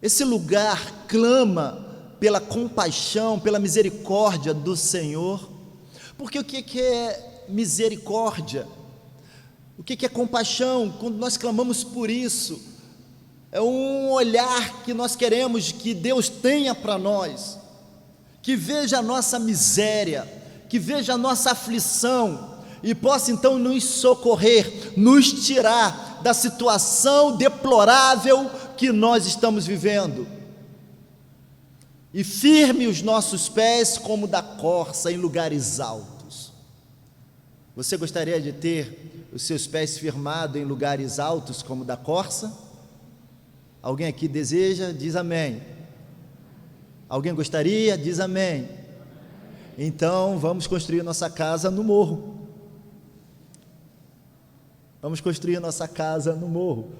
esse lugar clama pela compaixão, pela misericórdia do Senhor. Porque o que é misericórdia? O que é compaixão? Quando nós clamamos por isso, é um olhar que nós queremos que Deus tenha para nós, que veja a nossa miséria, que veja a nossa aflição, e possa então nos socorrer, nos tirar da situação deplorável que nós estamos vivendo, e firme os nossos pés como da corça em lugares altos. Você gostaria de ter os seus pés firmados em lugares altos como da corça? Alguém aqui deseja? Diz amém. Alguém gostaria? Diz amém. Então vamos construir nossa casa no morro. Vamos construir nossa casa no morro,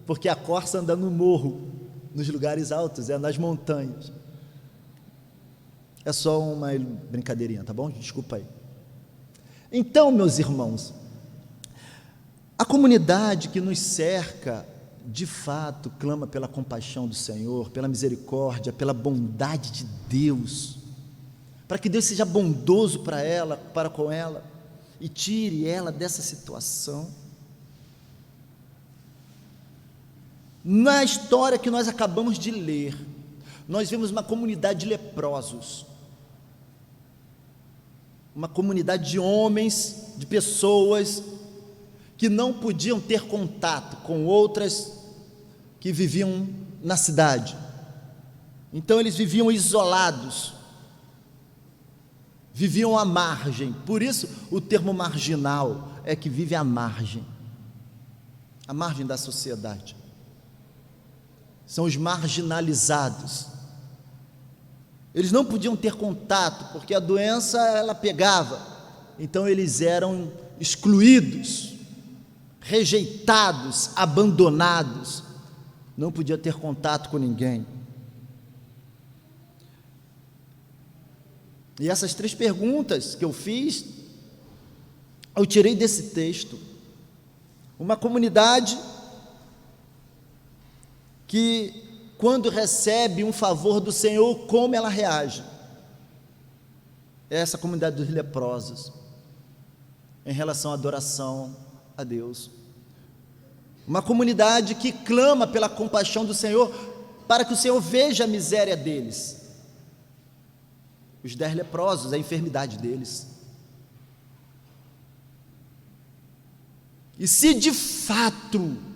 porque a corça anda no morro, nos lugares altos, nas montanhas. É só uma brincadeirinha, tá bom? Desculpa aí. Então, meus irmãos, a comunidade que nos cerca, de fato, clama pela compaixão do Senhor, pela misericórdia, pela bondade de Deus, para que Deus seja bondoso para com ela, e tire ela dessa situação. Na história que nós acabamos de ler, nós vemos uma comunidade de leprosos, uma comunidade de homens, de pessoas que não podiam ter contato com outras que viviam na cidade. Então eles viviam isolados, viviam à margem. Por isso o termo marginal é que vive à margem da sociedade. São os marginalizados. Eles não podiam ter contato, porque a doença ela pegava. Então eles eram excluídos, rejeitados, abandonados. Não podia ter contato com ninguém. E essas 3 perguntas que eu fiz, eu tirei desse texto. Uma comunidade que, quando recebe um favor do Senhor, como ela reage? É essa comunidade dos leprosos, em relação à adoração a Deus. Uma comunidade que clama pela compaixão do Senhor, para que o Senhor veja a miséria deles. Os 10 leprosos, a enfermidade deles. E se de fato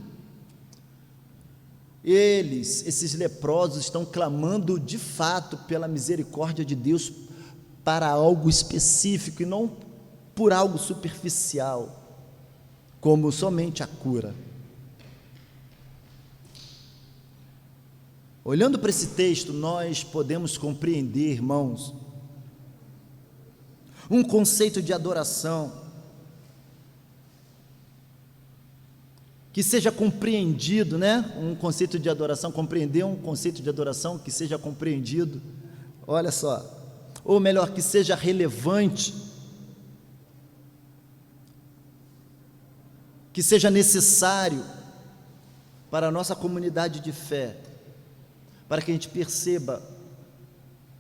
esses leprosos estão clamando de fato pela misericórdia de Deus para algo específico e não por algo superficial, como somente a cura. Olhando para esse texto, nós podemos compreender, irmãos, um conceito de adoração que seja compreendido, um conceito de adoração, compreender um conceito de adoração que seja compreendido, olha só, ou melhor, que seja relevante, que seja necessário para a nossa comunidade de fé, para que a gente perceba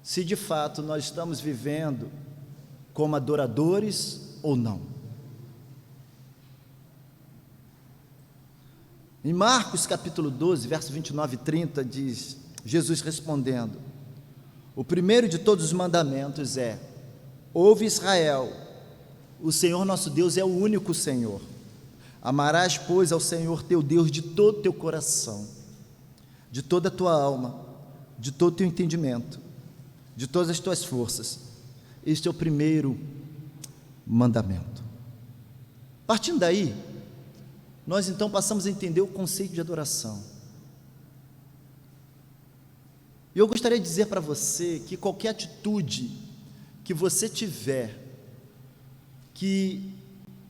se de fato nós estamos vivendo como adoradores ou não. Em Marcos capítulo 12, verso 29 e 30, diz Jesus respondendo: o primeiro de todos os mandamentos é: ouve Israel, o Senhor nosso Deus é o único Senhor. Amarás, pois, ao Senhor teu Deus de todo o teu coração, de toda a tua alma, de todo o teu entendimento, de todas as tuas forças. Este é o primeiro mandamento. Partindo daí, nós então passamos a entender o conceito de adoração. E eu gostaria de dizer para você que qualquer atitude que você tiver que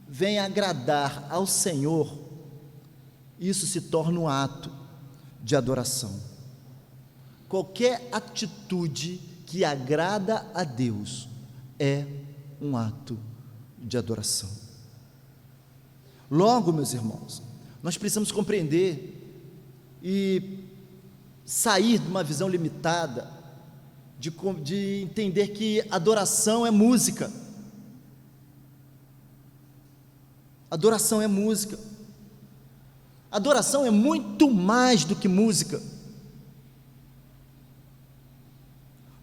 venha agradar ao Senhor, isso se torna um ato de adoração. Qualquer atitude que agrada a Deus é um ato de adoração. Logo, meus irmãos, nós precisamos compreender e sair de uma visão limitada, de entender que adoração é música. Adoração é música. Adoração é muito mais do que música.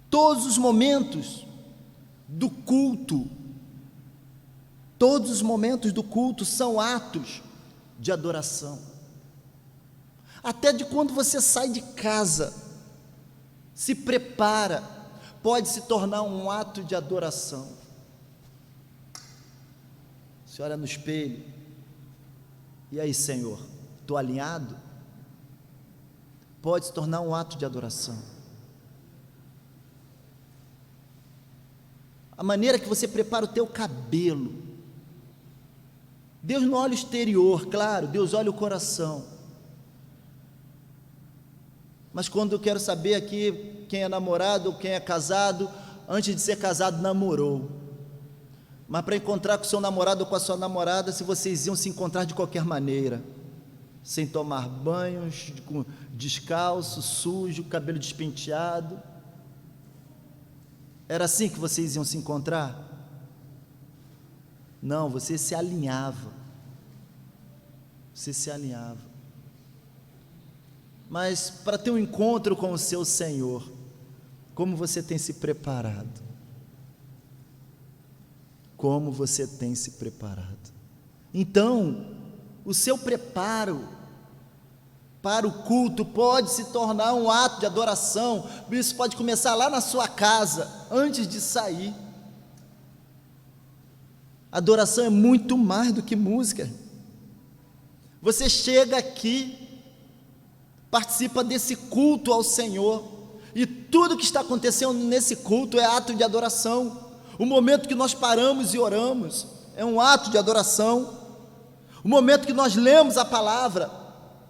Todos os momentos do culto, são atos de adoração. Até de quando você sai de casa, se prepara, pode se tornar um ato de adoração. Você olha no espelho, e aí, Senhor, estou alinhado? Pode se tornar um ato de adoração. A maneira que você prepara o teu cabelo, Deus não olha o exterior, claro, Deus olha o coração. Mas quando eu quero saber aqui quem é namorado ou quem é casado, antes de ser casado namorou, mas para encontrar com o seu namorado ou com a sua namorada, se vocês iam se encontrar de qualquer maneira, sem tomar banhos, descalço, sujo, cabelo despenteado, era assim que vocês iam se encontrar? Não, você se alinhava. Mas para ter um encontro com o seu Senhor, como você tem se preparado? Como você tem se preparado? Então, o seu preparo para o culto pode se tornar um ato de adoração. Isso pode começar lá na sua casa, antes de sair. Adoração é muito mais do que música. Você chega aqui, participa desse culto ao Senhor, e tudo que está acontecendo nesse culto é ato de adoração. O momento que nós paramos e oramos é um ato de adoração. O momento que nós lemos a palavra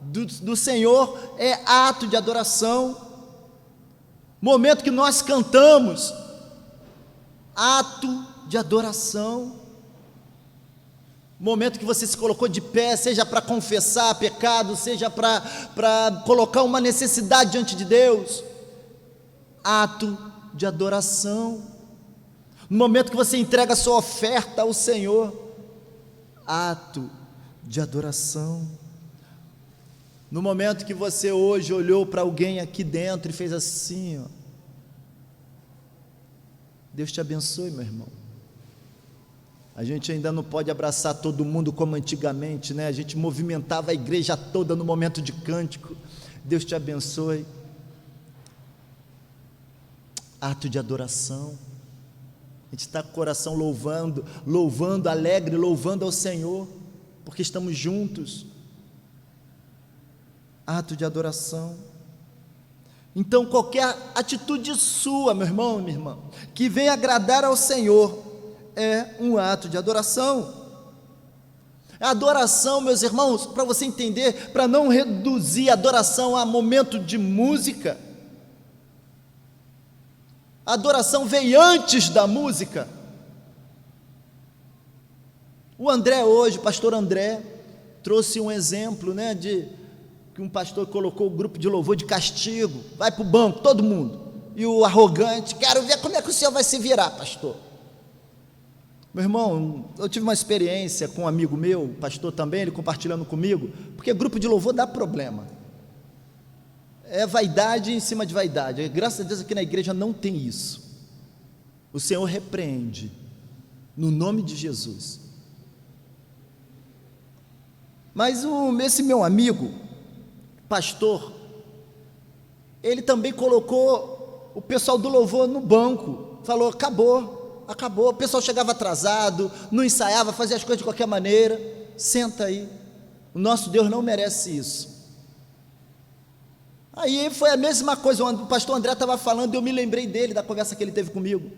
do Senhor é ato de adoração. O momento que nós cantamos, ato de adoração. O momento que você se colocou de pé, seja para confessar pecado, seja para colocar uma necessidade diante de Deus, ato de adoração. No momento que você entrega a sua oferta ao Senhor, ato de adoração. No momento que você hoje olhou para alguém aqui dentro e fez assim, ó, Deus te abençoe, meu irmão. A gente ainda não pode abraçar todo mundo como antigamente, né? A gente movimentava a igreja toda no momento de cântico. Deus te abençoe. Ato de adoração. A gente está com o coração louvando, alegre, louvando ao Senhor, porque estamos juntos. Ato de adoração. Então, qualquer atitude sua, meu irmão, minha irmã, que venha agradar ao Senhor, é um ato de adoração. A adoração, meus irmãos, para você entender, para não reduzir a adoração a momento de música, a adoração veio antes da música. O André hoje, o pastor André, trouxe um exemplo, né, de que um pastor colocou o grupo de louvor de castigo, vai para o banco, todo mundo, e o arrogante, quero ver como é que o senhor vai se virar, pastor. Meu irmão, eu tive uma experiência com um amigo meu, pastor também, ele compartilhando comigo, porque grupo de louvor dá problema, é vaidade em cima de vaidade. Graças a Deus aqui na igreja não tem isso. O Senhor repreende, no nome de Jesus. Mas esse meu amigo, pastor, ele também colocou o pessoal do louvor no banco, falou, acabou, o pessoal chegava atrasado, não ensaiava, fazia as coisas de qualquer maneira, senta aí, o nosso Deus não merece isso. Aí foi a mesma coisa, o pastor André estava falando, eu me lembrei dele, da conversa que ele teve comigo,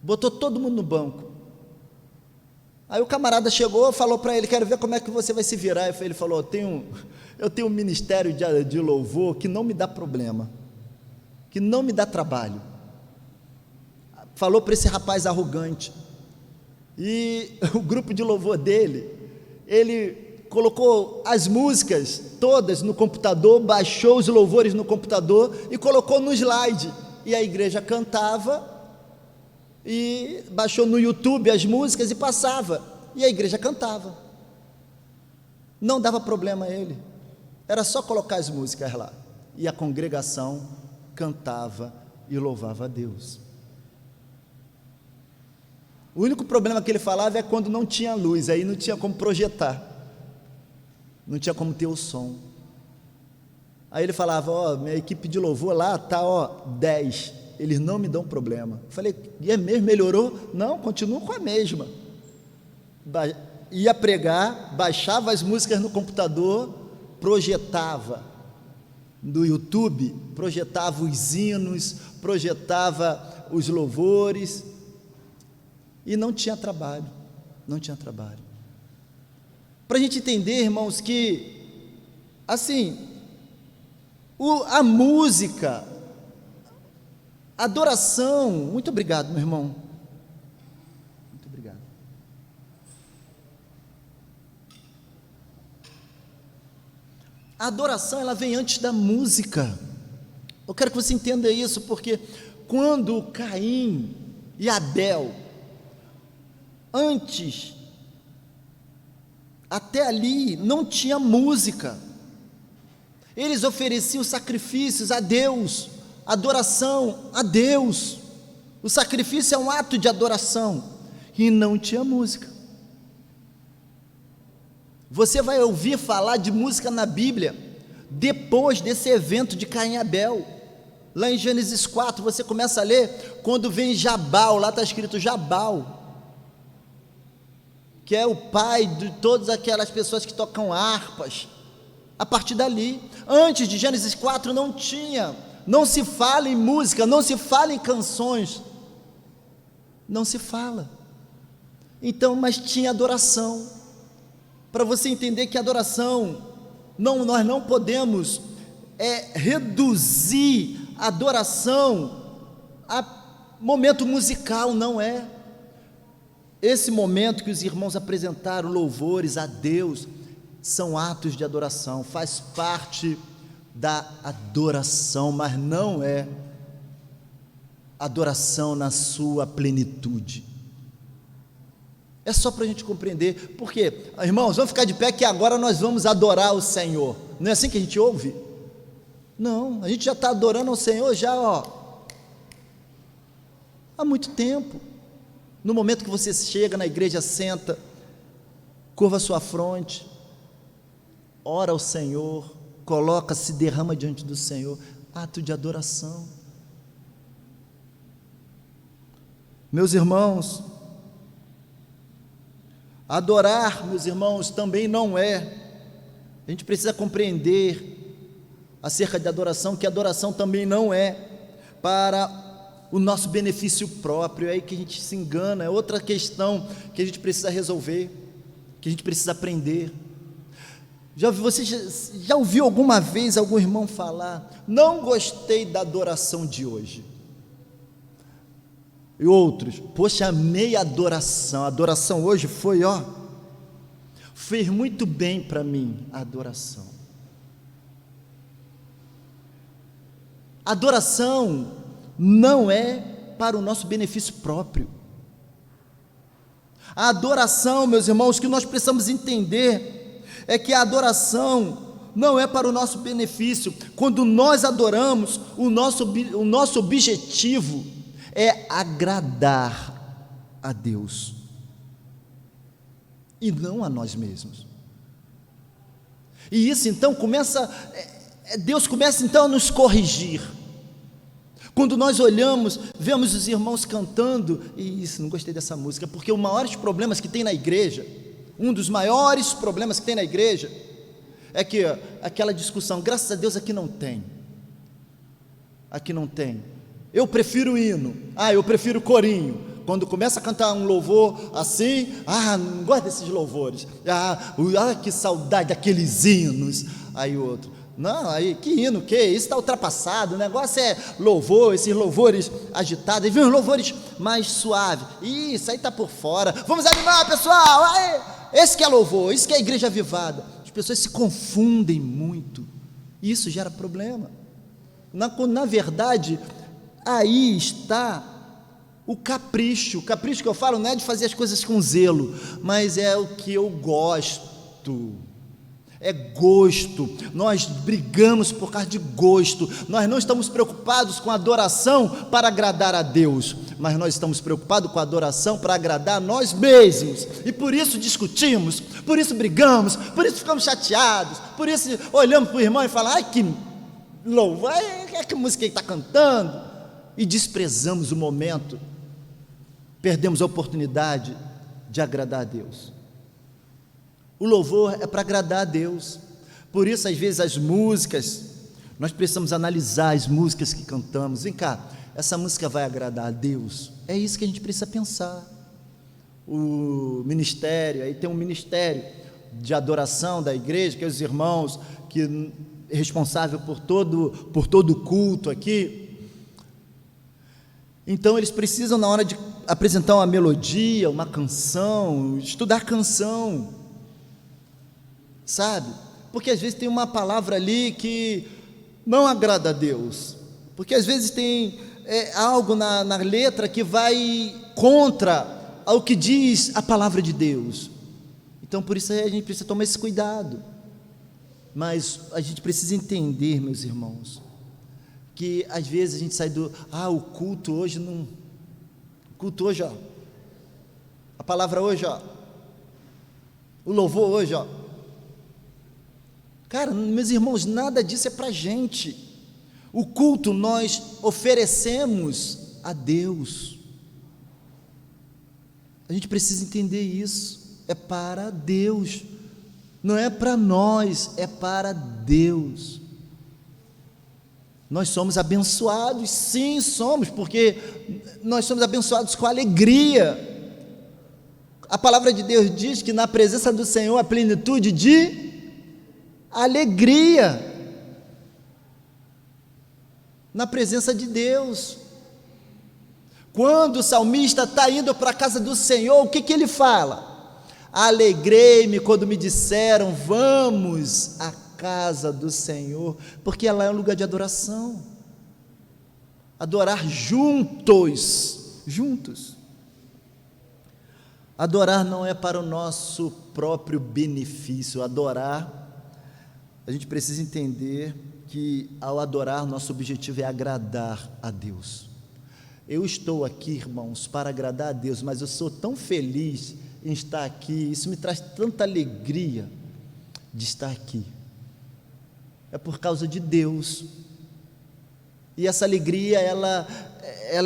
botou todo mundo no banco. Aí o camarada chegou, falou para ele, quero ver como é que você vai se virar. Ele falou, eu tenho um ministério de louvor que não me dá problema, que não me dá trabalho. Falou para esse rapaz arrogante. E o grupo de louvor dele, ele colocou as músicas todas no computador, baixou os louvores no computador e colocou no slide, e a igreja cantava, e baixou no YouTube as músicas e passava, e a igreja cantava, não dava problema a ele, era só colocar as músicas lá, e a congregação cantava e louvava a Deus. O único problema que ele falava é quando não tinha luz, aí não tinha como projetar, não tinha como ter o som. Aí ele falava, minha equipe de louvor lá está 10, eles não me dão problema. Eu falei, e é mesmo, melhorou? Não, continuo com a mesma. Ia pregar, baixava as músicas no computador, projetava no YouTube, projetava os hinos, projetava os louvores, e não tinha trabalho, para a gente entender, irmãos, que assim, a música, a adoração, muito obrigado, meu irmão, muito obrigado. A adoração, ela vem antes da música. Eu quero que você entenda isso, porque quando Caim e Abel, antes, até ali, não tinha música, eles ofereciam sacrifícios a Deus, adoração a Deus, o sacrifício é um ato de adoração, e não tinha música. Você vai ouvir falar de música na Bíblia, depois desse evento de Caim e Abel, lá em Gênesis 4, você começa a ler, quando vem Jabal, lá está escrito Jabal, que é o pai de todas aquelas pessoas que tocam harpas, a partir dali. Antes de Gênesis 4 não tinha, não se fala em música, não se fala em canções, não se fala, então, mas tinha adoração, para você entender que adoração, nós não podemos reduzir a adoração a momento musical, não é. Esse momento que os irmãos apresentaram louvores a Deus, são atos de adoração, faz parte da adoração, mas não é adoração na sua plenitude. É só para a gente compreender, porque, irmãos, vamos ficar de pé que agora nós vamos adorar o Senhor, não é assim que a gente ouve? Não, a gente já está adorando ao Senhor já, há muito tempo. No momento que você chega na igreja, senta, curva a sua fronte, ora ao Senhor, coloca-se, derrama diante do Senhor, ato de adoração. Meus irmãos, adorar, meus irmãos, também não a gente precisa compreender acerca de adoração, que adoração também não é para o nosso benefício próprio, é aí que a gente se engana, é outra questão que a gente precisa resolver, que a gente precisa aprender. Você já ouviu alguma vez algum irmão falar, não gostei da adoração de hoje? E outros, poxa, amei a adoração hoje foi, fez muito bem para mim a adoração. Adoração não é para o nosso benefício próprio. A adoração, meus irmãos, que nós precisamos entender, é que a adoração não é para o nosso benefício. Quando nós adoramos, o nosso objetivo é agradar a Deus, e não a nós mesmos. E isso então Deus começa então a nos corrigir. Quando nós olhamos, vemos os irmãos cantando, e isso, não gostei dessa música, porque um dos maiores problemas que tem na igreja, é que aquela discussão, graças a Deus aqui não tem, eu prefiro hino, eu prefiro corinho. Quando começa a cantar um louvor assim, não gosto desses louvores, que saudade daqueles hinos. Aí o outro, Não, aí, que hino, que? Isso está ultrapassado, o negócio é louvor, esses louvores agitados, e vem os louvores mais suaves, isso aí está por fora, vamos animar, pessoal, aí, esse que é louvor, isso que é a igreja avivada. As pessoas se confundem muito, e isso gera problema. Na verdade, aí está o capricho que eu falo não é de fazer as coisas com zelo, mas é o que eu gosto, é gosto. Nós brigamos por causa de gosto, nós não estamos preocupados com a adoração para agradar a Deus, mas nós estamos preocupados com a adoração para agradar a nós mesmos, e por isso discutimos, por isso brigamos, por isso ficamos chateados, por isso olhamos para o irmão e falamos, ai que louvor, que música ele está cantando, e desprezamos o momento, perdemos a oportunidade de agradar a Deus. O louvor é para agradar a Deus, por isso às vezes as músicas, nós precisamos analisar as músicas que cantamos. Vem cá, essa música vai agradar a Deus? É isso que a gente precisa pensar. O ministério, aí tem um ministério de adoração da igreja, que é os irmãos, que é responsável por todo o culto aqui. Então eles precisam, na hora de apresentar uma melodia, uma canção, estudar canção, sabe? Porque às vezes tem uma palavra ali que não agrada a Deus, porque às vezes tem algo na letra que vai contra ao que diz a palavra de Deus. Então por isso a gente precisa tomar esse cuidado. Mas a gente precisa entender, meus irmãos, que às vezes a gente sai o culto hoje não, o culto hoje, ó, a palavra hoje, ó, o louvor hoje, ó, cara, meus irmãos, nada disso é pra gente. O culto nós oferecemos a Deus, a gente precisa entender isso, é para Deus, não é para nós, é para Deus. Nós somos abençoados, sim, somos, porque nós somos abençoados com alegria. A palavra de Deus diz que na presença do Senhor há plenitude de alegria. Na presença de Deus. Quando o salmista está indo para a casa do Senhor, o que ele fala? Alegrei-me quando me disseram, vamos à casa do Senhor, porque ela é um lugar de adoração, adorar juntos, adorar não é para o nosso próprio benefício, adorar, a gente precisa entender que ao adorar, nosso objetivo é agradar a Deus. Eu estou aqui, irmãos, para agradar a Deus, mas eu sou tão feliz em estar aqui, isso me traz tanta alegria de estar aqui, é por causa de Deus, e essa alegria, ela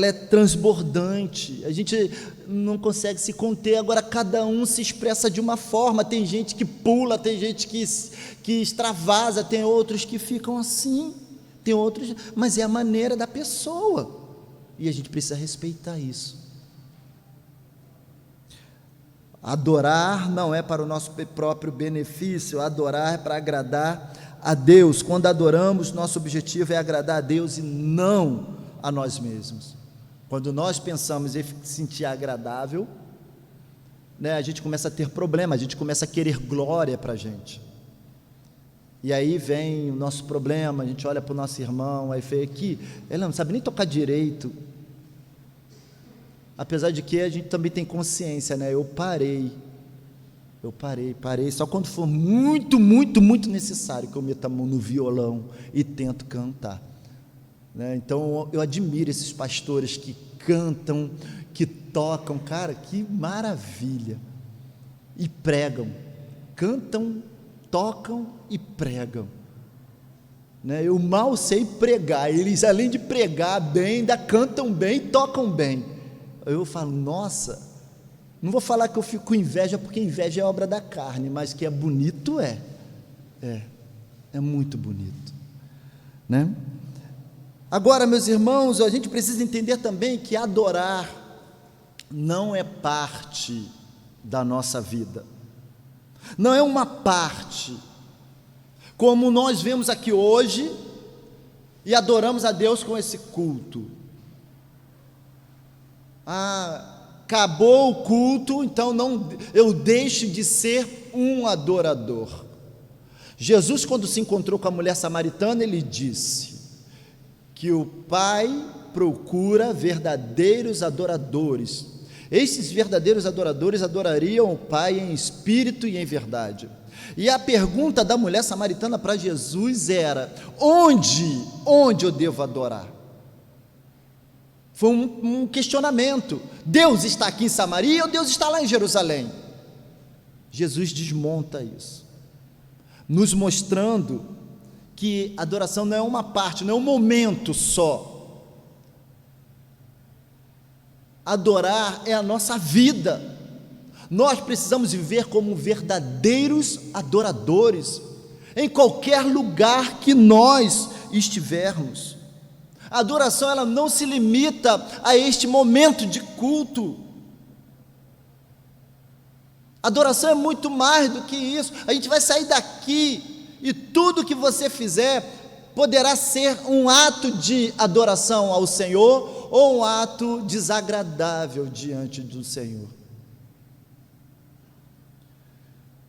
é transbordante, a gente não consegue se conter. Agora cada um se expressa de uma forma, tem gente que pula, tem gente que extravasa, tem outros que ficam assim, tem outros, mas é a maneira da pessoa, e a gente precisa respeitar isso. Adorar não é para o nosso próprio benefício, adorar é para agradar a Deus. Quando adoramos, nosso objetivo é agradar a Deus e não a nós mesmos. Quando nós pensamos em se sentir agradável, a gente começa a ter problema, a gente começa a querer glória para a gente, e aí vem o nosso problema, a gente olha para o nosso irmão, aí vê que ele não sabe nem tocar direito, apesar de que a gente também tem consciência, eu parei, só quando for muito necessário que eu meta a mão no violão e tento cantar, então eu admiro esses pastores que cantam, que tocam, cara, que maravilha, e pregam, cantam, tocam e pregam, eu mal sei pregar, eles além de pregar bem, ainda cantam bem, tocam bem. Eu falo, nossa, não vou falar que eu fico com inveja, porque inveja é obra da carne, mas que é bonito, é muito bonito, Agora, meus irmãos, a gente precisa entender também que adorar não é parte da nossa vida, não é uma parte. como nós vemos aqui hoje e adoramos a Deus com esse culto. Acabou o culto, então eu deixo de ser um adorador. Jesus, quando se encontrou com a mulher samaritana, ele disse que o Pai procura verdadeiros adoradores. Esses verdadeiros adoradores adorariam o Pai em espírito e em verdade. E a pergunta da mulher samaritana para Jesus era: onde eu devo adorar? Foi um questionamento. Deus está aqui em Samaria ou Deus está lá em Jerusalém? Jesus desmonta isso, nos mostrando que adoração não é uma parte, não é um momento só. Adorar é a nossa vida. Nós precisamos viver como verdadeiros adoradores, em qualquer lugar que nós estivermos. A adoração, ela não se limita a este momento de culto. Adoração é muito mais do que isso. A gente vai sair daqui e tudo que você fizer poderá ser um ato de adoração ao Senhor ou um ato desagradável diante do Senhor.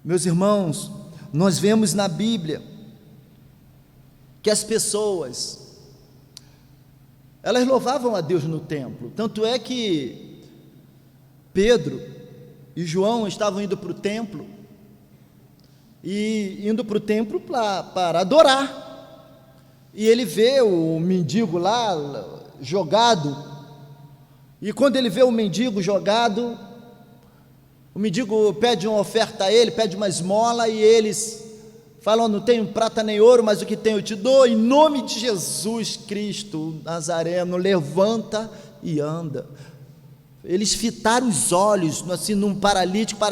Meus irmãos, nós vemos na Bíblia que as pessoas, elas louvavam a Deus no templo. Tanto é que Pedro e João estavam indo para o templo, e indo para o templo para adorar, e ele vê o mendigo lá jogado, e quando ele vê o mendigo jogado, o mendigo pede uma oferta a ele, pede uma esmola, e eles falam: não tenho prata nem ouro, mas o que tenho eu te dou, em nome de Jesus Cristo Nazareno, levanta e anda. Eles fitaram os olhos, assim, num paralítico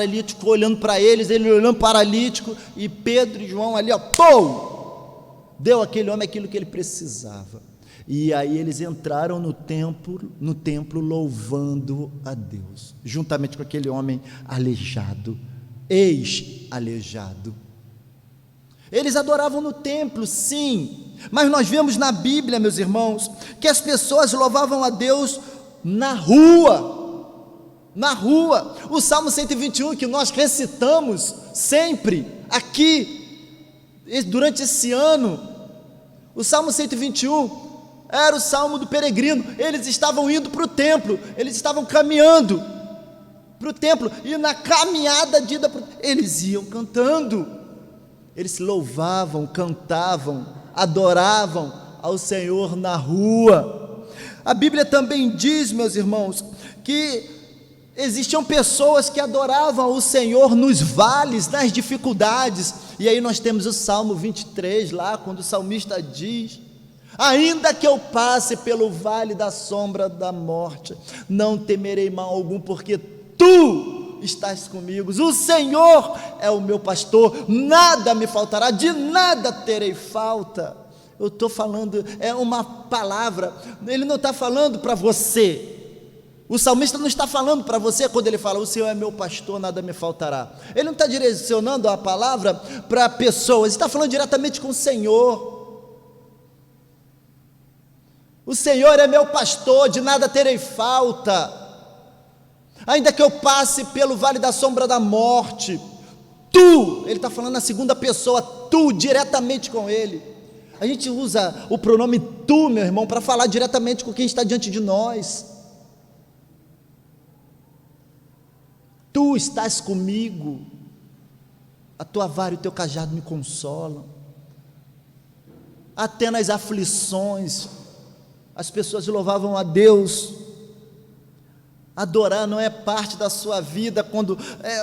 olhando para eles, ele olhando para o paralítico, e Pedro e João ali, deu àquele homem aquilo que ele precisava. E aí eles entraram no templo louvando a Deus, juntamente com aquele homem aleijado, ex-aleijado. Eles adoravam no templo, sim, mas nós vemos na Bíblia, meus irmãos, que as pessoas louvavam a Deus na rua. O Salmo 121, que nós recitamos sempre aqui, durante esse ano, o Salmo 121 era o salmo do peregrino. Eles estavam indo para o templo, eles estavam caminhando para o templo, e na caminhada de ida eles iam cantando, eles louvavam, cantavam, adoravam ao Senhor na rua. A Bíblia também diz, meus irmãos, que existiam pessoas que adoravam o Senhor nos vales, nas dificuldades. E aí nós temos o Salmo 23 lá, quando o salmista diz: ainda que eu passe pelo vale da sombra da morte, não temerei mal algum, porque tu estás comigo. O Senhor é o meu pastor, nada me faltará, de nada terei falta. Eu estou falando, é uma palavra, ele não está falando para você. O salmista não está falando para você quando ele fala: o Senhor é meu pastor, nada me faltará. Ele não está direcionando a palavra para pessoas, ele está falando diretamente com o Senhor. O Senhor é meu pastor, de nada terei falta. Ainda que eu passe pelo vale da sombra da morte, tu, ele está falando na segunda pessoa, tu, diretamente com ele. A gente usa o pronome tu, meu irmão, para falar diretamente com quem está diante de nós. Tu estás comigo, a tua vara e o teu cajado me consolam. Até nas aflições, as pessoas louvavam a Deus. Adorar não é parte da sua vida quando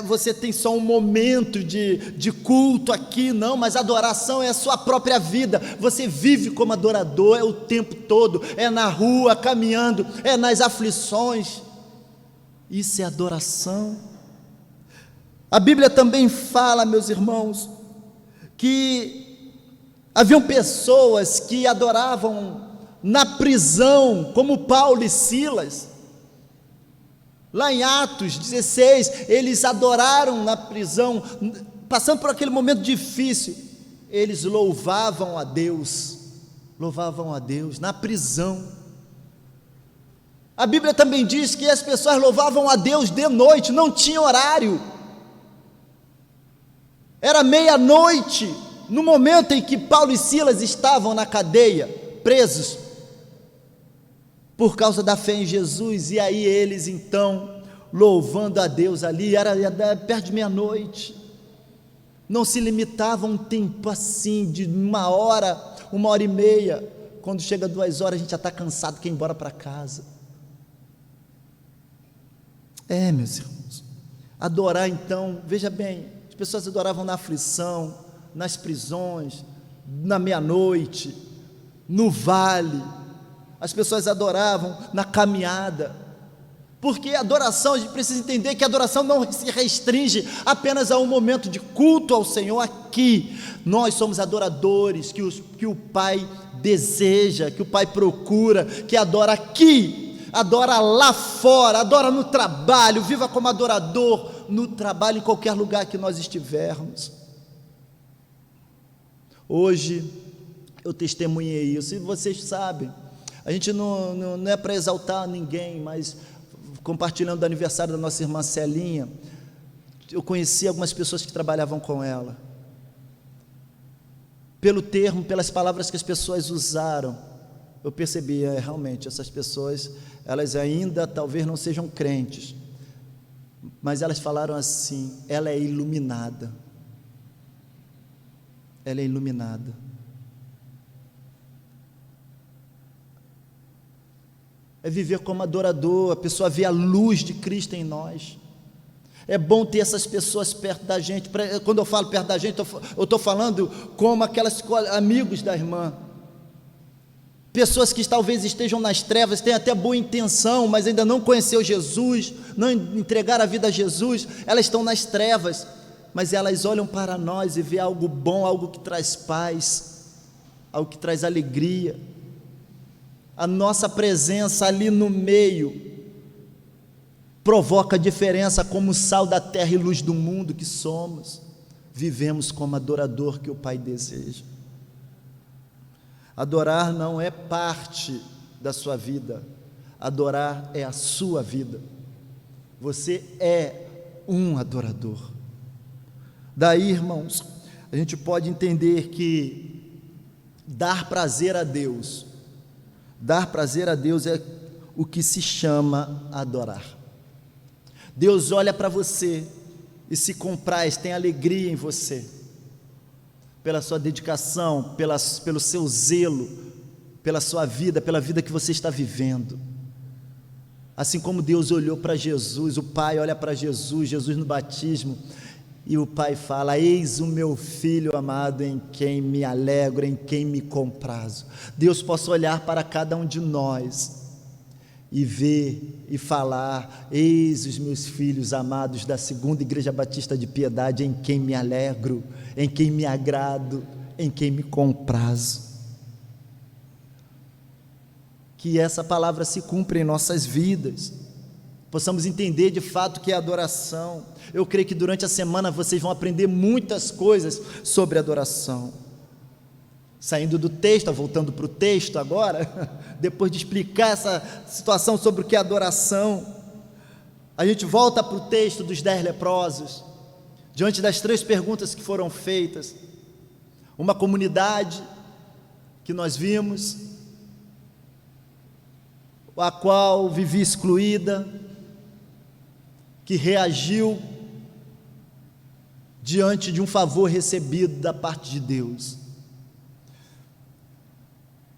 você tem só um momento de culto aqui, não, mas adoração é a sua própria vida. Você vive como adorador, é o tempo todo, é na rua, caminhando, é nas aflições. Isso é adoração. A Bíblia também fala, meus irmãos, que haviam pessoas que adoravam na prisão, como Paulo e Silas. Lá em Atos 16, eles adoraram na prisão, passando por aquele momento difícil. eles louvavam a Deus na prisão. A Bíblia também diz que as pessoas louvavam a Deus de noite, não tinha horário, era meia-noite, no momento em que Paulo e Silas estavam na cadeia, presos, por causa da fé em Jesus, e aí eles então, louvando a Deus ali, era perto de meia-noite, não se limitavam a um tempo assim, de 1 hora, 1h30, quando chega 2 horas a gente já está cansado, quer ir embora para casa. Meus irmãos, adorar então, veja bem, as pessoas adoravam na aflição, nas prisões, na meia-noite, no vale, as pessoas adoravam na caminhada, porque a adoração, a gente precisa entender que a adoração não se restringe apenas a um momento de culto ao Senhor aqui, nós somos adoradores que o Pai deseja, que o Pai procura, que adora aqui, adora lá fora, adora no trabalho, viva como adorador no trabalho, em qualquer lugar que nós estivermos. Hoje eu testemunhei isso, e vocês sabem, a gente não é para exaltar ninguém, mas compartilhando o aniversário da nossa irmã Celinha, eu conheci algumas pessoas que trabalhavam com ela, pelo termo, pelas palavras que as pessoas usaram, eu percebi, realmente, essas pessoas, elas ainda talvez não sejam crentes, mas elas falaram assim, ela é iluminada, ela é iluminada. É viver como adorador, a pessoa vê a luz de Cristo em nós. É bom ter essas pessoas perto da gente. Quando eu falo perto da gente, eu estou falando como aquelas amigos da irmã, pessoas que talvez estejam nas trevas, têm até boa intenção, mas ainda não conheceu Jesus, não entregaram a vida a Jesus, elas estão nas trevas, mas elas olham para nós e vê algo bom, algo que traz paz, algo que traz alegria. A nossa presença ali no meio provoca diferença, como sal da terra e luz do mundo que somos. Vivemos como adorador que o Pai deseja. Adorar não é parte da sua vida, adorar é a sua vida. Você é um adorador. Daí, irmãos, a gente pode entender que dar prazer a Deus é o que se chama adorar. Deus olha para você e se compraz, tem alegria em você, pela sua dedicação, pelo seu zelo, pela sua vida, pela vida que você está vivendo. Assim como Deus olhou para Jesus, o Pai olha para Jesus no batismo, e o Pai fala: eis o meu Filho amado, em quem me alegro, em quem me comprazo. Deus possa olhar para cada um de nós e ver e falar: eis os meus filhos amados da Segunda Igreja Batista de Piedade, em quem me alegro, em quem me agrado, em quem me comprazo. Que essa palavra se cumpra em nossas vidas, possamos entender de fato que é adoração. Eu creio que durante a semana vocês vão aprender muitas coisas sobre adoração. Saindo do texto, voltando para o texto agora, depois de explicar essa situação sobre o que é adoração, a gente volta para o texto dos 10 leprosos, diante das 3 perguntas que foram feitas. Uma comunidade que nós vimos, a qual vivia excluída, que reagiu diante de um favor recebido da parte de Deus.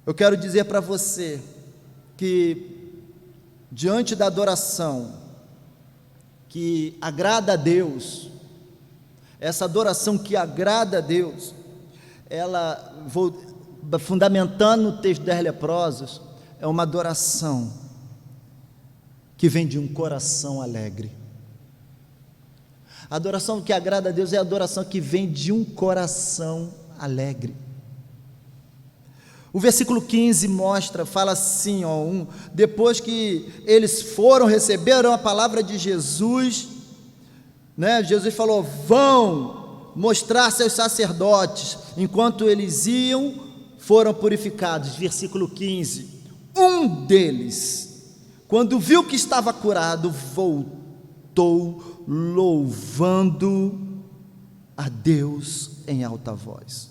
Eu quero dizer para você que diante da adoração que agrada a Deus, essa adoração que agrada a Deus, ela, fundamentando o texto dos leprosos, é uma adoração que vem de um coração alegre. A adoração que agrada a Deus é a adoração que vem de um coração alegre. O versículo 15 fala assim, depois que eles receberam a palavra de Jesus, né? Jesus falou: vão, mostrar-se aos sacerdotes. Enquanto eles iam, foram purificados. Versículo 15. Um deles, quando viu que estava curado, voltou louvando a Deus em alta voz.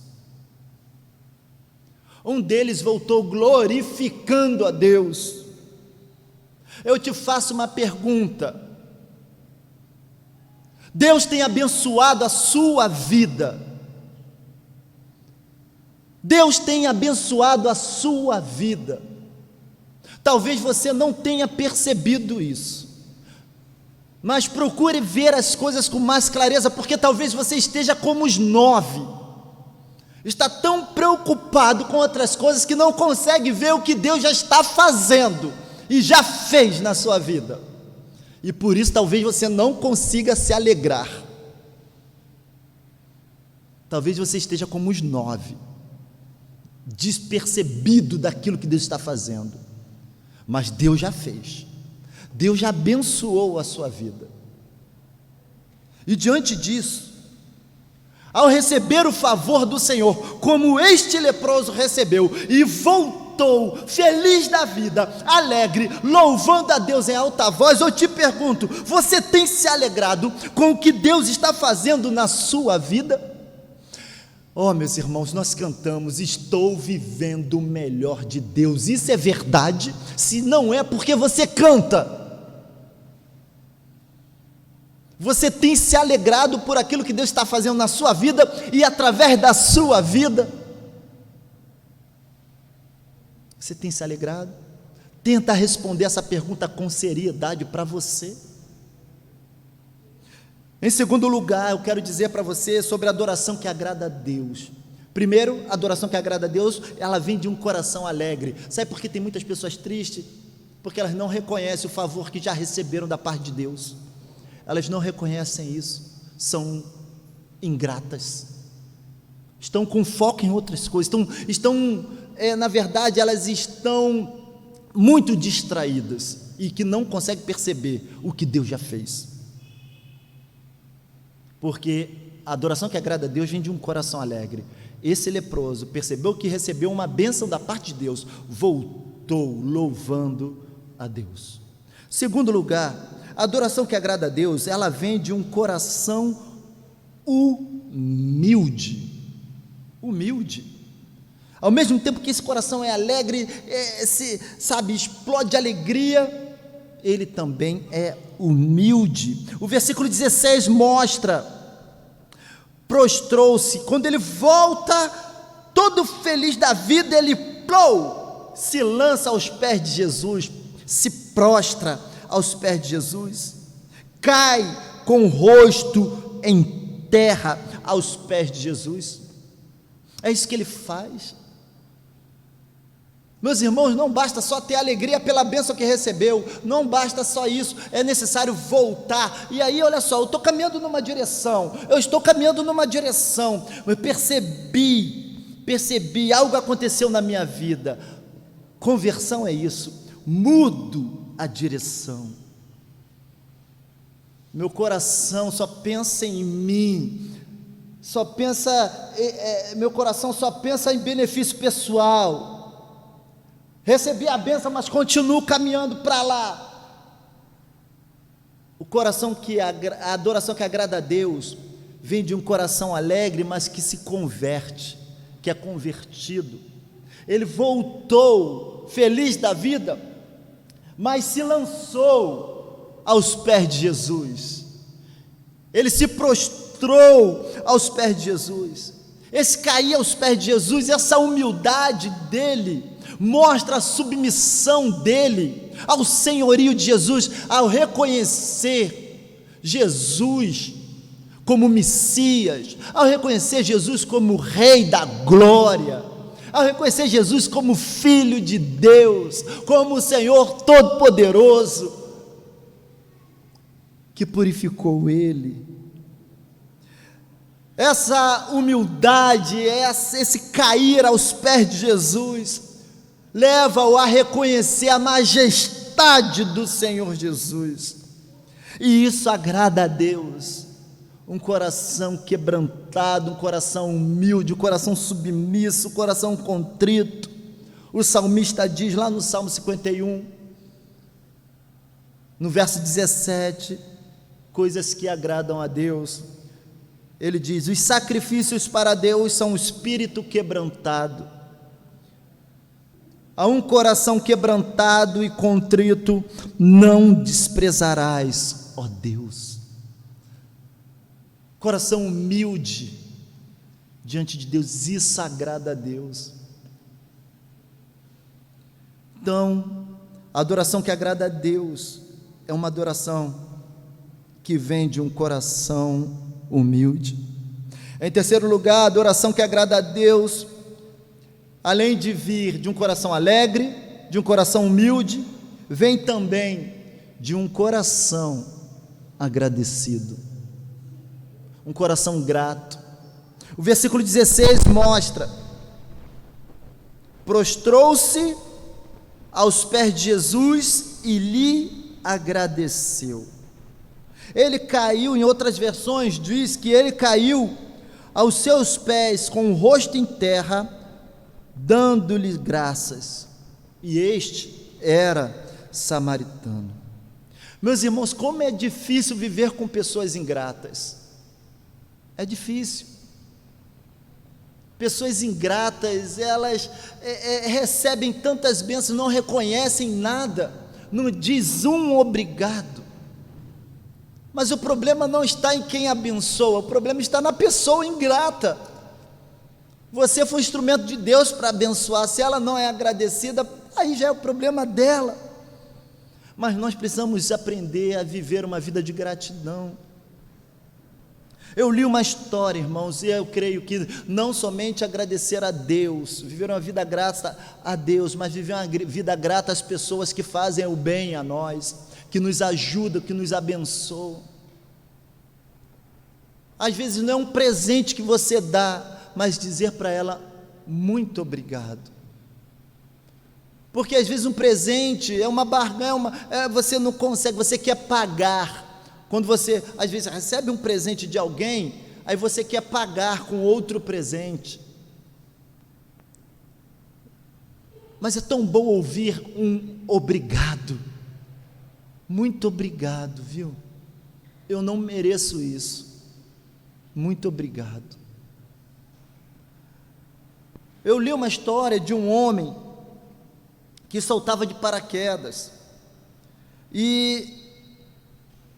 Um deles voltou glorificando a Deus. Eu te faço uma pergunta: Deus tem abençoado a sua vida? Deus tem abençoado a sua vida. Talvez você não tenha percebido isso, mas procure ver as coisas com mais clareza, porque talvez você esteja como os 9, está tão preocupado com outras coisas que não consegue ver o que Deus já está fazendo e já fez na sua vida, e por isso talvez você não consiga se alegrar. Talvez você esteja como os 9, despercebido daquilo que Deus está fazendo, mas Deus já fez, Deus já abençoou a sua vida. E diante disso, ao receber o favor do Senhor, como este leproso recebeu, e voltou feliz da vida, alegre, louvando a Deus em alta voz, eu te pergunto: você tem se alegrado com o que Deus está fazendo na sua vida? Oh, meus irmãos, nós cantamos: estou vivendo o melhor de Deus. Isso é verdade? Se não é, porque você canta. Você tem se alegrado por aquilo que Deus está fazendo na sua vida e através da sua vida? Você tem se alegrado? Tenta responder essa pergunta com seriedade para você. Em segundo lugar, eu quero dizer para você sobre a adoração que agrada a Deus. Primeiro, a adoração que agrada a Deus, ela vem de um coração alegre. Sabe por que tem muitas pessoas tristes? Porque elas não reconhecem o favor que já receberam da parte de Deus. Elas não reconhecem isso, são ingratas, estão com foco em outras coisas, na verdade, elas estão muito distraídas e que não conseguem perceber o que Deus já fez. Porque a adoração que agrada a Deus vem de um coração alegre. Esse leproso percebeu que recebeu uma bênção da parte de Deus, voltou louvando a Deus. Segundo lugar, a adoração que agrada a Deus, ela vem de um coração humilde. Ao mesmo tempo que esse coração é alegre, explode de alegria, ele também é humilde. O versículo 16 mostra: prostrou-se. Quando ele volta, todo feliz da vida, ele se lança aos pés de Jesus, se prostra aos pés de Jesus, cai com o rosto em terra aos pés de Jesus. É isso que ele faz. Meus irmãos, não basta só ter alegria pela bênção que recebeu, não basta só isso, é necessário voltar. E aí, olha só, eu estou caminhando numa direção, eu percebi, algo aconteceu na minha vida. Conversão é isso, mudo a direção. Meu coração só pensa em mim, meu coração só pensa em benefício pessoal. Recebi a bênção, mas continuo caminhando para lá. A adoração que agrada a Deus vem de um coração alegre, mas que se converte, que é convertido. Ele voltou feliz da vida, mas se lançou aos pés de Jesus. Ele se prostrou aos pés de Jesus. Esse cair aos pés de Jesus, essa humildade dele, mostra a submissão dele ao senhorio de Jesus, ao reconhecer Jesus como Messias, ao reconhecer Jesus como Rei da Glória, ao reconhecer Jesus como Filho de Deus, como o Senhor Todo-Poderoso, que purificou ele. Essa humildade, esse cair aos pés de Jesus, leva-o a reconhecer a majestade do Senhor Jesus, e isso agrada a Deus. um coração quebrantado, um coração humilde, um coração submisso, um coração contrito. O salmista diz lá no Salmo 51, no verso 17, coisas que agradam a Deus. Ele diz: os sacrifícios para Deus são o espírito quebrantado. A um coração quebrantado e contrito não desprezarás, ó Deus. Coração humilde diante de Deus, isso agrada a Deus. Então, a adoração que agrada a Deus é uma adoração que vem de um coração humilde. Em terceiro lugar, a adoração que agrada a Deus, além de vir de um coração alegre, de um coração humilde, vem também de um coração agradecido, um coração grato. O versículo 16 mostra: prostrou-se aos pés de Jesus e lhe agradeceu. Ele caiu, em outras versões diz que ele caiu aos seus pés com o rosto em terra, dando-lhe graças, e este era samaritano. Meus irmãos, como é difícil viver com pessoas ingratas. É difícil. Pessoas ingratas, elas recebem tantas bênçãos, não reconhecem nada, não diz um obrigado. Mas o problema não está em quem abençoa, o problema está na pessoa ingrata. Você foi instrumento de Deus para abençoar, se ela não é agradecida, aí já é o problema dela. Mas nós precisamos aprender a viver uma vida de gratidão. Eu li uma história, irmãos, e eu creio que não somente agradecer a Deus, viver uma vida grata a Deus, mas viver uma vida grata às pessoas que fazem o bem a nós, que nos ajudam, que nos abençoam. Às vezes não é um presente que você dá, mas dizer para ela muito obrigado. Porque às vezes um presente é uma barganha, você não consegue, você quer pagar. Quando você, às vezes, recebe um presente de alguém, aí você quer pagar com outro presente. Mas é tão bom ouvir um obrigado. Muito obrigado, viu? Eu não mereço isso. Muito obrigado. Eu li uma história de um homem que saltava de paraquedas. E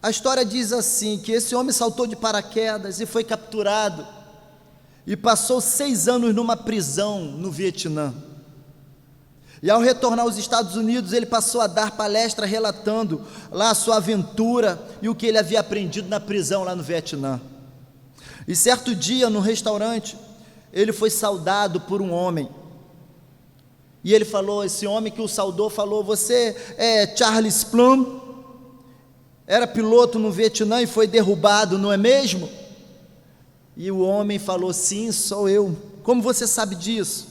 a história diz assim, que esse homem saltou de paraquedas e foi capturado, e passou 6 anos numa prisão no Vietnã. E ao retornar aos Estados Unidos, ele passou a dar palestra relatando lá a sua aventura e o que ele havia aprendido na prisão lá no Vietnã. E certo dia, no restaurante, ele foi saudado por um homem. E ele falou, esse homem que o saudou falou: você é Charles Plum? Era piloto no Vietnã e foi derrubado, não é mesmo? E o homem falou: sim, sou eu. Como você sabe disso?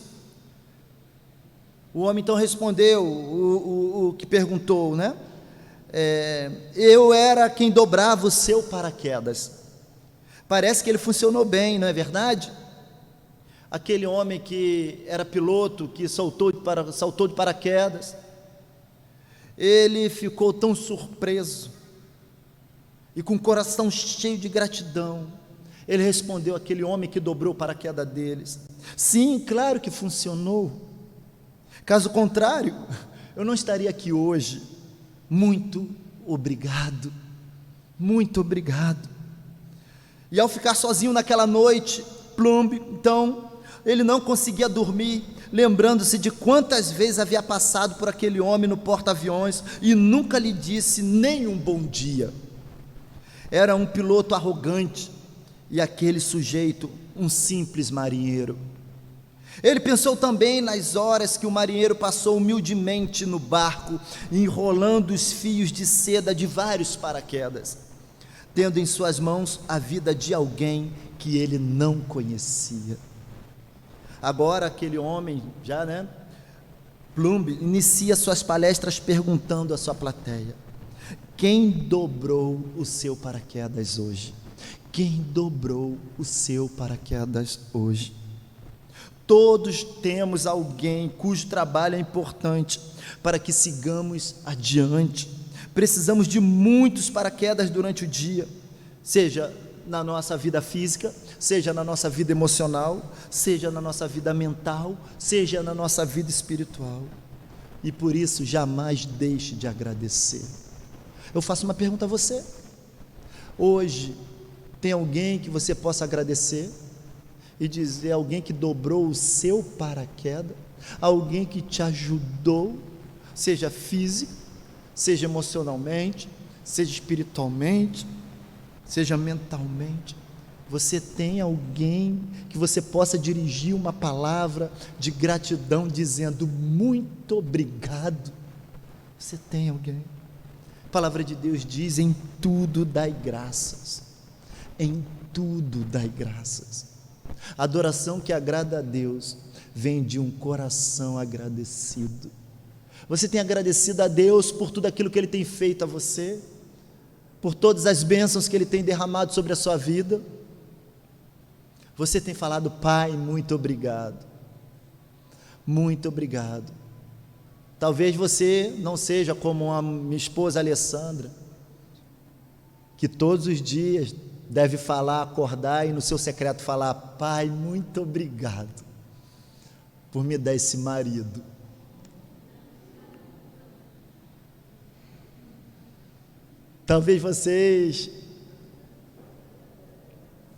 O homem então respondeu, o que perguntou, né? Eu era quem dobrava o seu paraquedas. Parece que ele funcionou bem, não é verdade? Aquele homem que era piloto, que saltou de paraquedas, ele ficou tão surpreso, e com o coração cheio de gratidão, ele respondeu àquele homem que dobrou o paraquedas deles: sim, claro que funcionou. Caso contrário, eu não estaria aqui hoje. Muito obrigado, muito obrigado. E ao ficar sozinho naquela noite, Plumb, então, ele não conseguia dormir, lembrando-se de quantas vezes havia passado por aquele homem no porta-aviões e nunca lhe disse nem um bom dia. Era um piloto arrogante e aquele sujeito um simples marinheiro. Ele pensou também nas horas que o marinheiro passou humildemente no barco, enrolando os fios de seda de vários paraquedas, tendo em suas mãos a vida de alguém que ele não conhecia. Agora aquele homem, já, né, Plumb, inicia suas palestras perguntando à sua plateia: quem dobrou o seu paraquedas hoje? Quem dobrou o seu paraquedas hoje? Todos temos alguém cujo trabalho é importante para que sigamos adiante. Precisamos de muitos paraquedas durante o dia, seja na nossa vida física, seja na nossa vida emocional, seja na nossa vida mental, seja na nossa vida espiritual. E por isso, jamais deixe de agradecer. Eu faço uma pergunta a você: hoje, tem alguém que você possa agradecer e dizer, alguém que dobrou o seu paraquedas, alguém que te ajudou, seja físico, seja emocionalmente, seja espiritualmente, seja mentalmente? Você tem alguém que você possa dirigir uma palavra de gratidão, dizendo muito obrigado? Você tem alguém? A palavra de Deus diz: em tudo dai graças, em tudo dai graças. A adoração que agrada a Deus vem de um coração agradecido. Você tem agradecido a Deus por tudo aquilo que Ele tem feito a você, por todas as bênçãos que Ele tem derramado sobre a sua vida? Você tem falado: Pai, muito obrigado, muito obrigado. Talvez você não seja como a minha esposa Alessandra, que todos os dias deve falar, acordar e no seu secreto falar: Pai, muito obrigado por me dar esse marido. Talvez vocês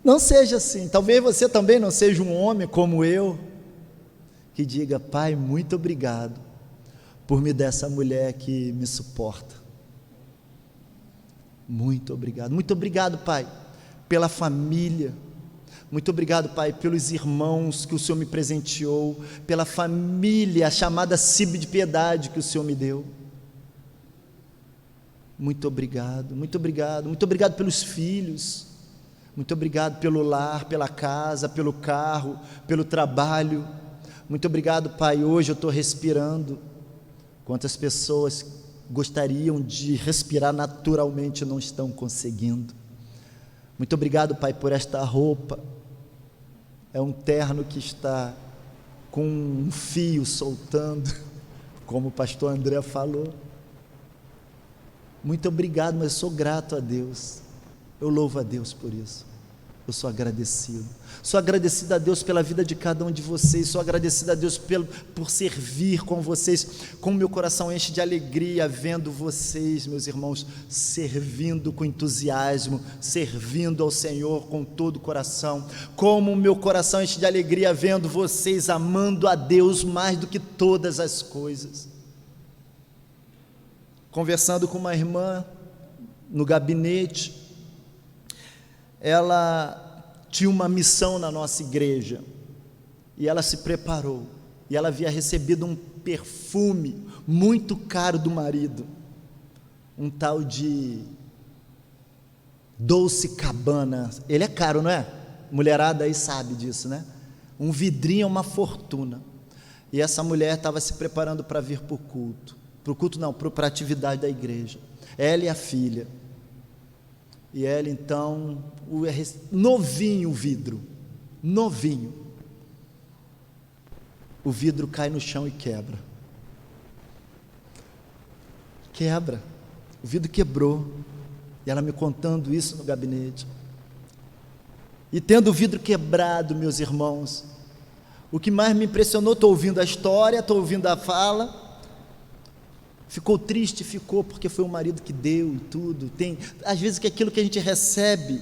não seja assim, talvez você também não seja um homem como eu, que diga: Pai, muito obrigado por me dar essa mulher que me suporta. Muito obrigado, Pai, pela família. Muito obrigado, Pai, pelos irmãos que o Senhor me presenteou, pela família, a chamada CIB de piedade que o Senhor me deu. Muito obrigado, muito obrigado, muito obrigado pelos filhos, muito obrigado pelo lar, pela casa, pelo carro, pelo trabalho. Muito obrigado, Pai, hoje eu estou respirando. Quantas pessoas gostariam de respirar naturalmente e não estão conseguindo? Muito obrigado, Pai, por esta roupa. É um terno que está com um fio soltando, como o pastor André falou. Muito obrigado, mas eu sou grato a Deus, eu louvo a Deus por isso, eu sou agradecido a Deus pela vida de cada um de vocês, sou agradecido a Deus por servir com vocês, como meu coração enche de alegria, vendo vocês, meus irmãos, servindo com entusiasmo, servindo ao Senhor com todo o coração, como o meu coração enche de alegria, vendo vocês amando a Deus mais do que todas as coisas. Conversando com uma irmã no gabinete, ela tinha uma missão na nossa igreja, e ela se preparou, e ela havia recebido um perfume muito caro do marido, um tal de Dolce Gabbana. Ele é caro, não é? Mulherada aí sabe disso, né? Um vidrinho é uma fortuna. E essa mulher estava se preparando para vir para o culto, não, para a atividade da igreja, ela e a filha. E ela então, novinho o vidro, novinho, o vidro cai no chão e quebra, o vidro quebrou, e ela me contando isso no gabinete, e tendo o vidro quebrado, meus irmãos, o que mais me impressionou, estou ouvindo a história, estou ouvindo a fala, ficou triste, porque foi o marido que deu e tudo. Tem, às vezes, que aquilo que a gente recebe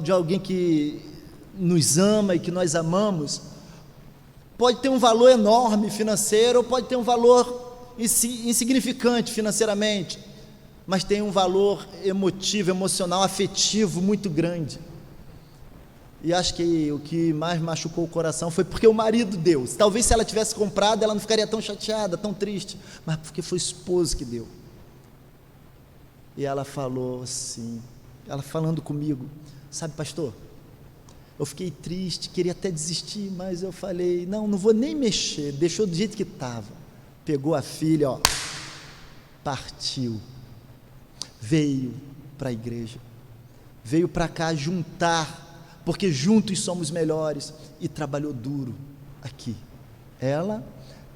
de alguém que nos ama e que nós amamos, pode ter um valor enorme financeiro, ou pode ter um valor insignificante financeiramente, mas tem um valor emotivo, emocional, afetivo muito grande. E acho que o que mais machucou o coração foi porque o marido deu. Talvez se ela tivesse comprado, ela não ficaria tão chateada, tão triste, mas porque foi o esposo que deu. E ela falou assim, ela falando comigo: sabe, pastor, eu fiquei triste, queria até desistir, mas eu falei: não vou nem mexer, deixou do jeito que estava. Pegou a filha, partiu, veio para a igreja, veio para cá juntar, porque juntos somos melhores, e trabalhou duro aqui. Ela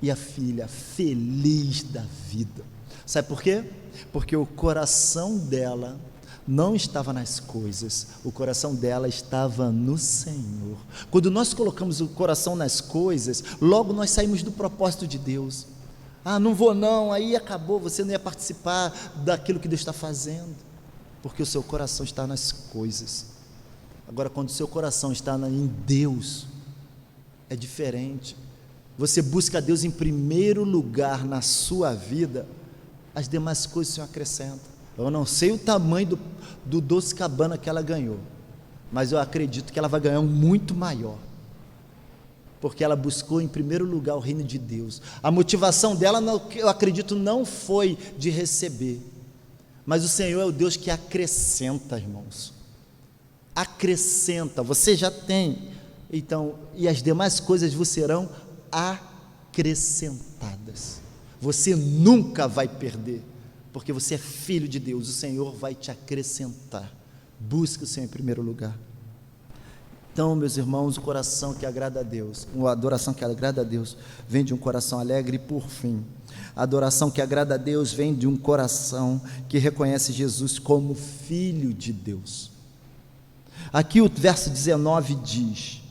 e a filha, feliz da vida. Sabe por quê? Porque o coração dela não estava nas coisas, o coração dela estava no Senhor. Quando nós colocamos o coração nas coisas, logo nós saímos do propósito de Deus. Não vou não, aí acabou, você não ia participar daquilo que Deus está fazendo, porque o seu coração está nas coisas. Agora, quando o seu coração está em Deus, é diferente. Você busca Deus em primeiro lugar na sua vida, as demais coisas se acrescentam. Eu não sei o tamanho do Doce Cabana que ela ganhou, mas eu acredito que ela vai ganhar um muito maior, porque ela buscou em primeiro lugar o reino de Deus. A motivação dela, eu acredito, não foi de receber, mas o Senhor é o Deus que acrescenta, irmãos. Acrescenta, você já tem, então, e as demais coisas vos serão acrescentadas. Você nunca vai perder, porque você é filho de Deus, o Senhor vai te acrescentar. Busque o Senhor em primeiro lugar. Então, meus irmãos, o coração que agrada a Deus, uma adoração que agrada a Deus, vem de um coração alegre. E por fim, a adoração que agrada a Deus vem de um coração que reconhece Jesus como Filho de Deus. Aqui o verso 19 diz: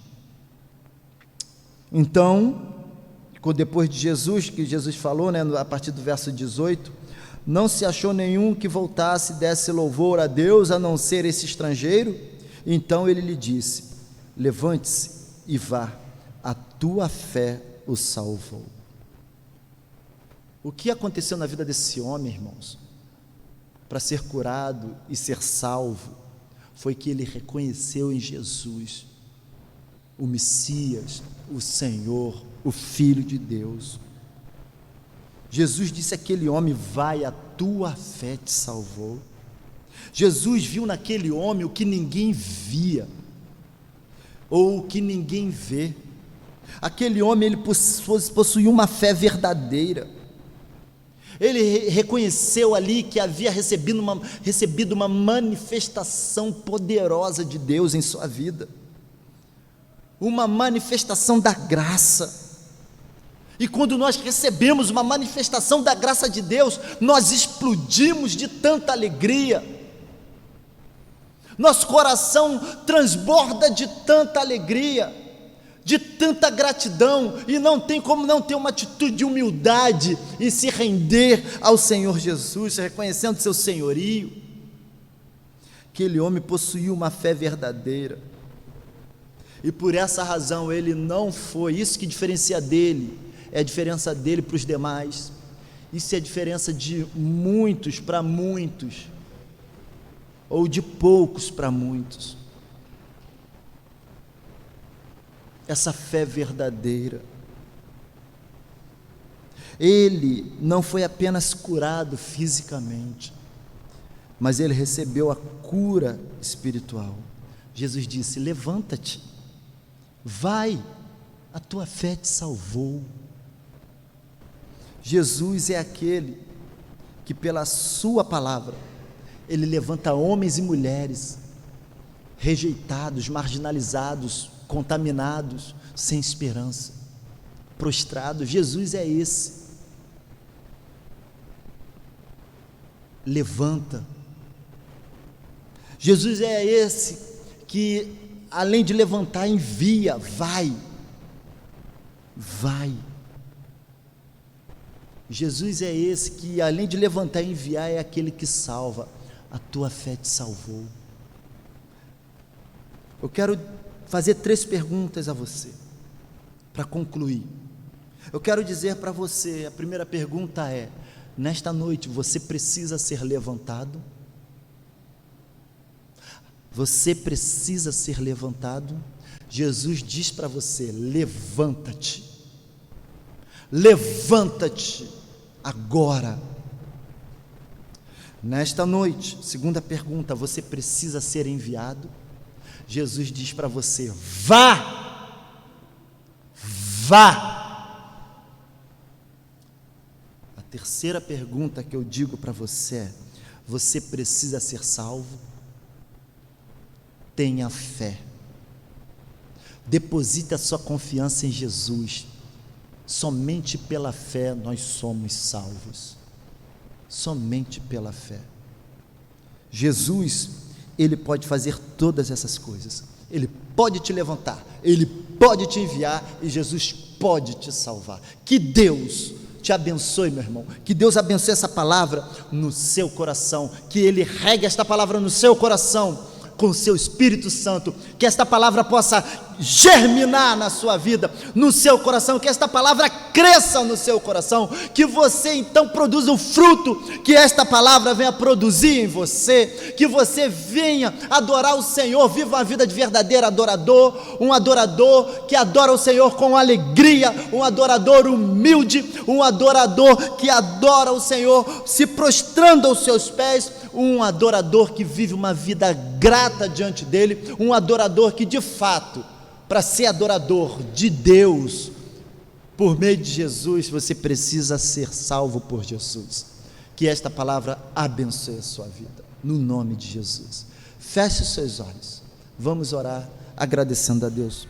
então, depois de Jesus, que Jesus falou, a partir do verso 18, não se achou nenhum que voltasse e desse louvor a Deus, a não ser esse estrangeiro. Então ele lhe disse: levante-se e vá, a tua fé o salvou. O que aconteceu na vida desse homem, irmãos, para ser curado e ser salvo, foi que ele reconheceu em Jesus o Messias, o Senhor, o Filho de Deus. Jesus disse àquele homem: vai, a tua fé te salvou. Jesus viu naquele homem o que ninguém via, ou o que ninguém vê. Aquele homem, ele possuía uma fé verdadeira. Ele reconheceu ali que havia recebido uma manifestação poderosa de Deus em sua vida, uma manifestação da graça. E quando nós recebemos uma manifestação da graça de Deus, nós explodimos de tanta alegria, nosso coração transborda de tanta alegria, de tanta gratidão, e não tem como não ter uma atitude de humildade e se render ao Senhor Jesus, reconhecendo seu senhorio. Aquele homem possuía uma fé verdadeira, e por essa razão ele não foi, isso que diferencia dele, é a diferença dele para os demais, isso é a diferença de muitos para muitos, ou de poucos para muitos. Essa fé verdadeira. Ele não foi apenas curado fisicamente, mas ele recebeu a cura espiritual. Jesus disse: levanta-te, vai, a tua fé te salvou. Jesus é aquele que pela sua palavra, ele levanta homens e mulheres rejeitados, marginalizados, contaminados, sem esperança, prostrados. Jesus é esse. Levanta. Jesus é esse que, além de levantar, envia. Vai. Jesus é esse que, além de levantar e enviar, é aquele que salva. A tua fé te salvou. Eu quero fazer 3 perguntas a você, para concluir. Eu quero dizer para você, a primeira pergunta é: nesta noite você precisa ser levantado? Você precisa ser levantado? Jesus diz para você: levanta-te, levanta-te agora. Nesta noite, segunda pergunta: você precisa ser enviado? Jesus diz para você: vá, vá. A terceira pergunta que eu digo para você é: você precisa ser salvo? tenha fé. Deposite a sua confiança em Jesus. Somente pela fé nós somos salvos. Somente pela fé. Jesus, Ele pode fazer todas essas coisas. Ele pode te levantar, Ele pode te enviar e Jesus pode te salvar. Que Deus te abençoe, meu irmão. Que Deus abençoe essa palavra no seu coração. Que Ele regue esta palavra no seu coração com o seu Espírito Santo, que esta palavra possa germinar na sua vida, no seu coração, que esta palavra cresça no seu coração, que você então produza o fruto que esta palavra venha produzir em você, que você venha adorar o Senhor, viva uma vida de verdadeiro adorador, um adorador que adora o Senhor com alegria, um adorador humilde, um adorador que adora o Senhor se prostrando aos seus pés, um adorador que vive uma vida grata diante dele, um adorador que de fato, para ser adorador de Deus, por meio de Jesus, você precisa ser salvo por Jesus. Que esta palavra abençoe a sua vida, no nome de Jesus. Feche os seus olhos, vamos orar agradecendo a Deus.